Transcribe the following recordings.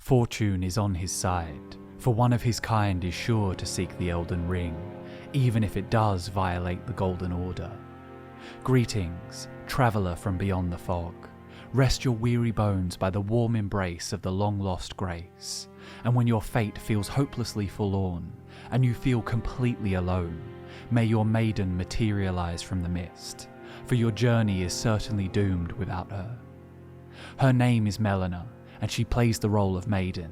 Fortune is on his side, for one of his kind is sure to seek the Elden Ring, even if it does violate the Golden Order. Greetings, traveller from beyond the fog. Rest your weary bones by the warm embrace of the long-lost grace, and when your fate feels hopelessly forlorn, and you feel completely alone, may your maiden materialize from the mist, for your journey is certainly doomed without her. Her name is Melina, and she plays the role of maiden.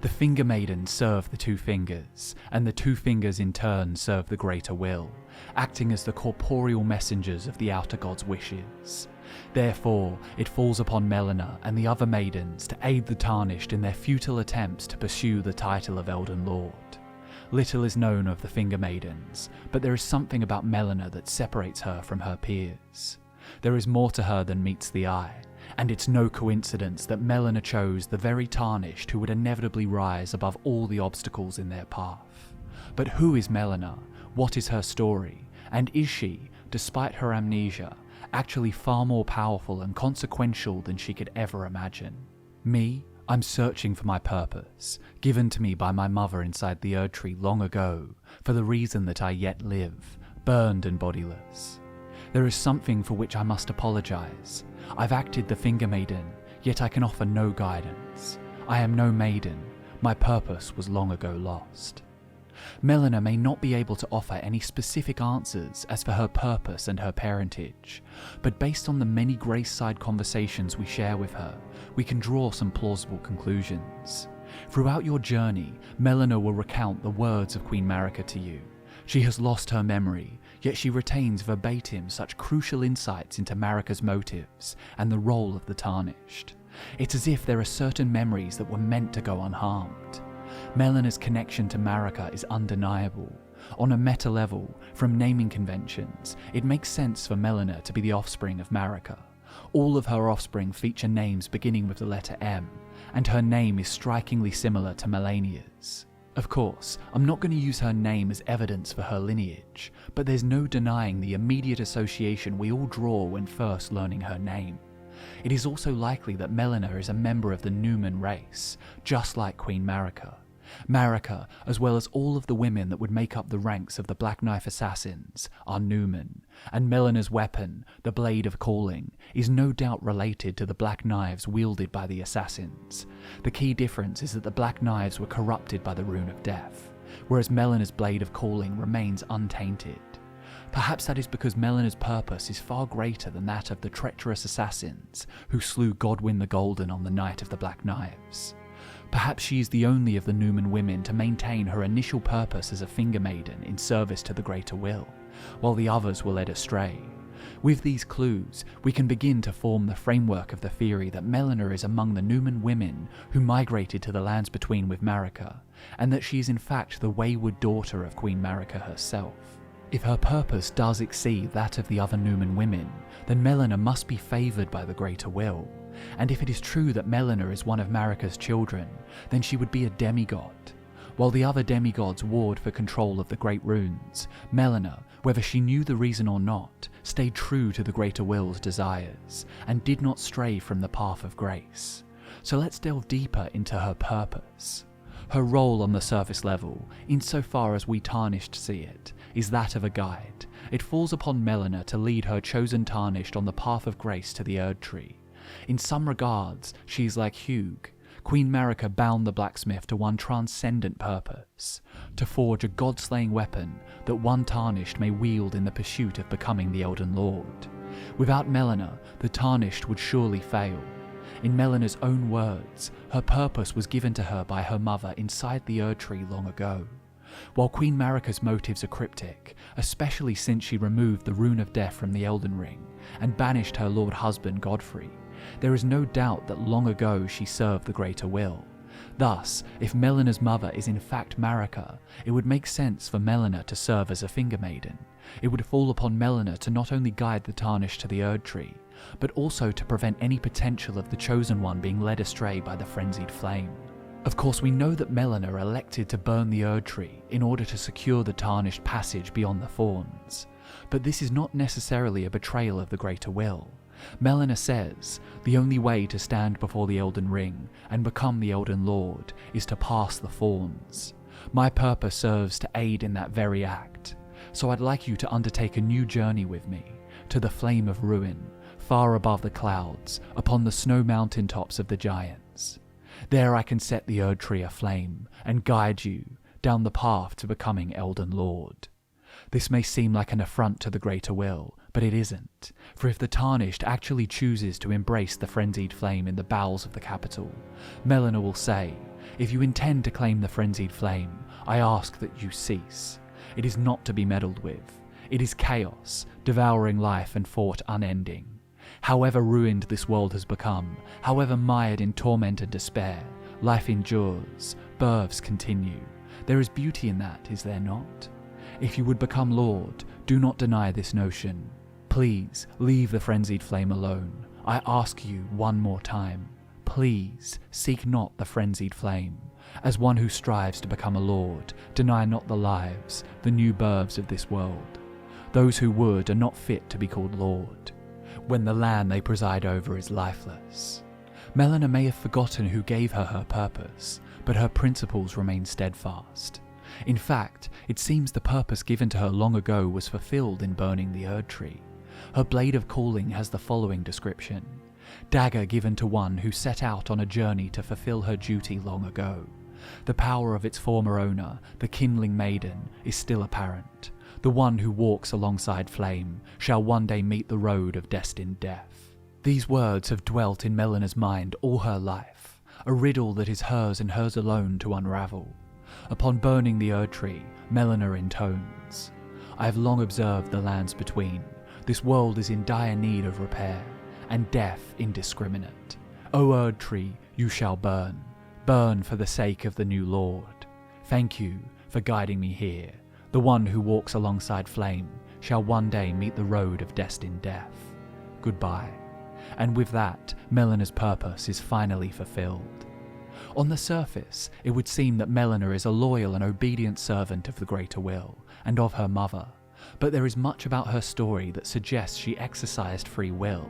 The finger maidens serve the two fingers, and the two fingers in turn serve the greater will, acting as the corporeal messengers of the outer god's wishes. Therefore, it falls upon Melina and the other maidens to aid the Tarnished in their futile attempts to pursue the title of Elden Lord. Little is known of the finger maidens, but there is something about Melina that separates her from her peers. There is more to her than meets the eye, and it's no coincidence that Melina chose the very Tarnished who would inevitably rise above all the obstacles in their path. But who is Melina? What is her story? And is she, despite her amnesia, actually far more powerful and consequential than she could ever imagine? Me? I'm searching for my purpose, given to me by my mother inside the Erd Tree long ago, for the reason that I yet live, burned and bodiless. There is something for which I must apologize. I've acted the finger maiden, yet I can offer no guidance. I am no maiden. My purpose was long ago lost. Melina may not be able to offer any specific answers as for her purpose and her parentage, but based on the many Grace-side conversations we share with her, we can draw some plausible conclusions. Throughout your journey, Melina will recount the words of Queen Marika to you. She has lost her memory, yet she retains verbatim such crucial insights into Marika's motives and the role of the Tarnished. It's as if there are certain memories that were meant to go unharmed. Melina's connection to Marika is undeniable. On a meta level, from naming conventions, it makes sense for Melina to be the offspring of Marika. All of her offspring feature names beginning with the letter M, and her name is strikingly similar to Melania's. Of course, I'm not going to use her name as evidence for her lineage, but there's no denying the immediate association we all draw when first learning her name. It is also likely that Melina is a member of the Numen race, just like Queen Marika. Marika, as well as all of the women that would make up the ranks of the Black Knife Assassins, are Numen, and Melina's weapon, the Blade of Calling, is no doubt related to the black knives wielded by the Assassins. The key difference is that the black knives were corrupted by the Rune of Death, whereas Melina's Blade of Calling remains untainted. Perhaps that is because Melina's purpose is far greater than that of the treacherous assassins who slew Godwyn the Golden on the night of the Black Knives. Perhaps she is the only of the Numen women to maintain her initial purpose as a finger maiden in service to the greater will, while the others were led astray. With these clues, we can begin to form the framework of the theory that Melina is among the Numen women who migrated to the Lands Between with Marika, and that she is in fact the wayward daughter of Queen Marika herself. If her purpose does exceed that of the other Numen women, then Melina must be favoured by the greater will. And if it is true that Melina is one of Marika's children, then she would be a demigod. While the other demigods warred for control of the Great Runes, Melina, whether she knew the reason or not, stayed true to the greater will's desires, and did not stray from the path of grace. So let's delve deeper into her purpose. Her role on the surface level, insofar as we Tarnished see it, is that of a guide. It falls upon Melina to lead her chosen Tarnished on the path of grace to the Erd Tree. In some regards, she is like Hugh. Queen Marika bound the blacksmith to one transcendent purpose, to forge a god-slaying weapon that one Tarnished may wield in the pursuit of becoming the Elden Lord. Without Melina, the Tarnished would surely fail. In Melina's own words, her purpose was given to her by her mother inside the Erd Tree long ago. While Queen Marika's motives are cryptic, especially since she removed the Rune of Death from the Elden Ring and banished her lord husband Godfrey, there is no doubt that long ago she served the greater will. Thus, if Melina's mother is in fact Marika, it would make sense for Melina to serve as a finger maiden. It would fall upon Melina to not only guide the Tarnished to the Erd Tree, but also to prevent any potential of the Chosen One being led astray by the frenzied flame. Of course, we know that Melina elected to burn the Erd Tree in order to secure the Tarnished passage beyond the Thorns, but this is not necessarily a betrayal of the greater will. Melina says the only way to stand before the Elden Ring and become the Elden Lord is to pass the thorns. My purpose serves to aid in that very act, so I'd like you to undertake a new journey with me to the Flame of Ruin, far above the clouds, upon the snow mountain tops of the giants. There I can set the Erd Tree aflame and guide you down the path to becoming Elden Lord. This may seem like an affront to the greater will, but it isn't, for if the Tarnished actually chooses to embrace the frenzied flame in the bowels of the capital, Melina will say, "If you intend to claim the frenzied flame, I ask that you cease. It is not to be meddled with. It is chaos, devouring life and thought unending. However ruined this world has become, however mired in torment and despair, life endures, births continue. There is beauty in that, is there not? If you would become Lord, do not deny this notion. Please, leave the frenzied flame alone. I ask you one more time. Please, seek not the frenzied flame. As one who strives to become a Lord, deny not the lives, the new births of this world. Those who would are not fit to be called Lord, when the land they preside over is lifeless." Melina may have forgotten who gave her purpose, but her principles remain steadfast. In fact, it seems the purpose given to her long ago was fulfilled in burning the Erd Tree. Her blade of calling has the following description: dagger given to one who set out on a journey to fulfill her duty long ago. The power of its former owner, the kindling maiden, is still apparent. The one who walks alongside flame shall one day meet the road of destined death. These words have dwelt in Melina's mind all her life, a riddle that is hers and hers alone to unravel. Upon burning the Erd Tree, Melina intones, "I have long observed the lands between. This world is in dire need of repair, and death indiscriminate. O Erd Tree, you shall burn. Burn for the sake of the new Lord. Thank you for guiding me here. The one who walks alongside flame shall one day meet the road of destined death. Goodbye." And with that, Melina's purpose is finally fulfilled. On the surface, it would seem that Melina is a loyal and obedient servant of the greater will, and of her mother, but there is much about her story that suggests she exercised free will.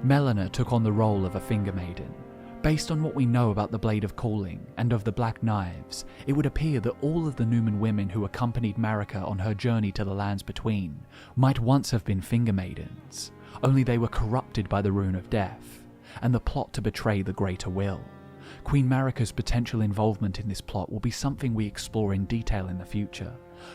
Melina took on the role of a finger maiden. Based on what we know about the Blade of Calling and of the Black Knives, it would appear that all of the Numen women who accompanied Marika on her journey to the lands between might once have been finger maidens, only they were corrupted by the Rune of Death, and the plot to betray the greater will. Queen Marika's potential involvement in this plot will be something we explore in detail in the future,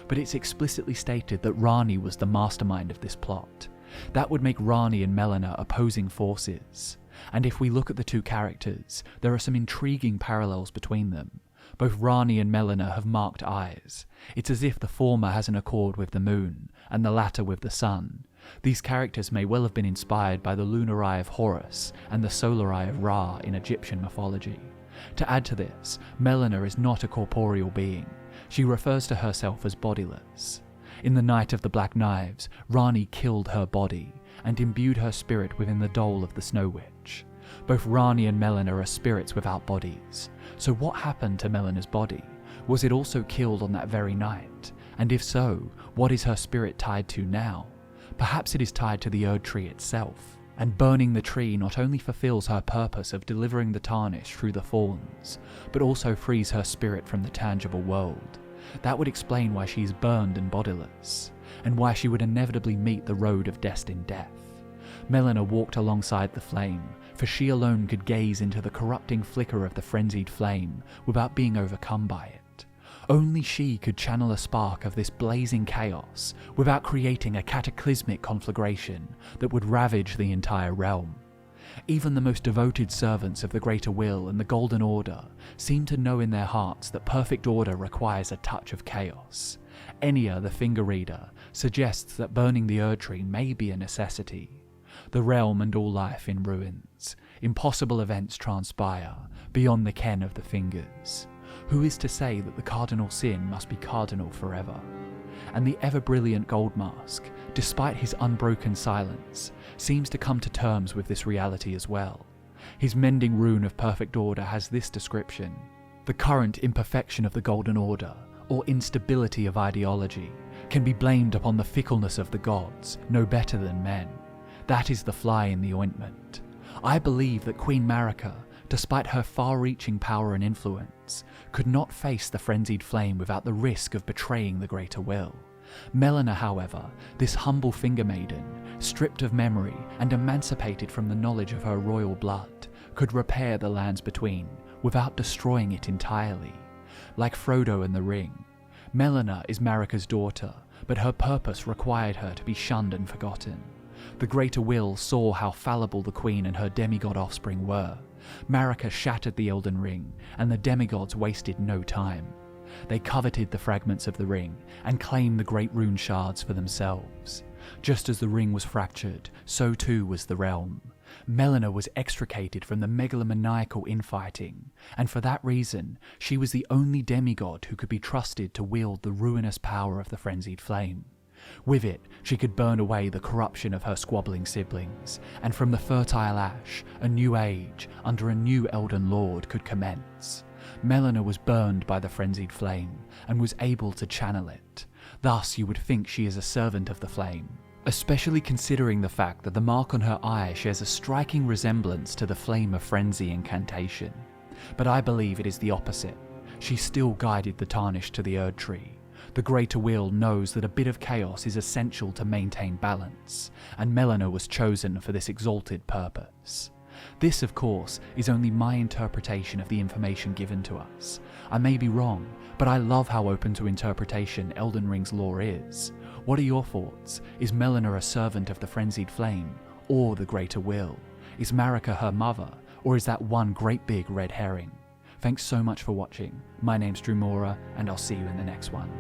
but it's explicitly stated that Ranni was the mastermind of this plot. That would make Ranni and Melina opposing forces, and if we look at the two characters, there are some intriguing parallels between them. Both Ranni and Melina have marked eyes. It's as if the former has an accord with the moon, and the latter with the sun. These characters may well have been inspired by the lunar eye of Horus and the solar eye of Ra in Egyptian mythology. To add to this, Melina is not a corporeal being. She refers to herself as bodiless. In the Night of the Black Knives, Ranni killed her body and imbued her spirit within the dole of the Snow Witch. Both Ranni and Melina are spirits without bodies. So what happened to Melina's body? Was it also killed on that very night? And if so, what is her spirit tied to now? Perhaps it is tied to the Erd Tree itself, and burning the tree not only fulfills her purpose of delivering the Tarnished through the thorns, but also frees her spirit from the tangible world. That would explain why she is burned and bodiless, and why she would inevitably meet the road of destined death. Melina walked alongside the flame, for she alone could gaze into the corrupting flicker of the frenzied flame without being overcome by it. Only she could channel a spark of this blazing chaos without creating a cataclysmic conflagration that would ravage the entire realm. Even the most devoted servants of the Greater Will and the Golden Order seem to know in their hearts that perfect order requires a touch of chaos. Enya, the Finger Reader, suggests that burning the Erd Tree may be a necessity. The realm and all life in ruins. Impossible events transpire, beyond the ken of the fingers. Who is to say that the cardinal sin must be cardinal forever? And the ever-brilliant Gold Mask, despite his unbroken silence, seems to come to terms with this reality as well. His mending rune of perfect order has this description: "The current imperfection of the Golden Order, or instability of ideology, can be blamed upon the fickleness of the gods, no better than men. That is the fly in the ointment. I believe that Queen Marika, despite her far-reaching power and influence, could not face the frenzied flame without the risk of betraying the greater will. Melina, however, this humble finger maiden, stripped of memory and emancipated from the knowledge of her royal blood, could repair the lands between without destroying it entirely. Like Frodo and the Ring, Melina is Marika's daughter, but her purpose required her to be shunned and forgotten. The greater will saw how fallible the Queen and her demigod offspring were. Marika shattered the Elden Ring, and the demigods wasted no time. They coveted the fragments of the ring and claimed the great rune shards for themselves. Just as the ring was fractured, so too was the realm. Melina was extricated from the megalomaniacal infighting, and for that reason, she was the only demigod who could be trusted to wield the ruinous power of the frenzied flame. With it, she could burn away the corruption of her squabbling siblings, and from the fertile ash, a new age, under a new Elden Lord, could commence. Melina was burned by the frenzied flame, and was able to channel it. Thus you would think she is a servant of the flame, especially considering the fact that the mark on her eye shares a striking resemblance to the Flame of Frenzy incantation. But I believe it is the opposite. She still guided the Tarnished to the Erd Tree. The greater will knows that a bit of chaos is essential to maintain balance, and Melina was chosen for this exalted purpose. This, of course, is only my interpretation of the information given to us. I may be wrong, but I love how open to interpretation Elden Ring's lore is. What are your thoughts? Is Melina a servant of the frenzied flame, or the greater will? Is Marika her mother, or is that one great big red herring? Thanks so much for watching. My name's Drew Mora, and I'll see you in the next one.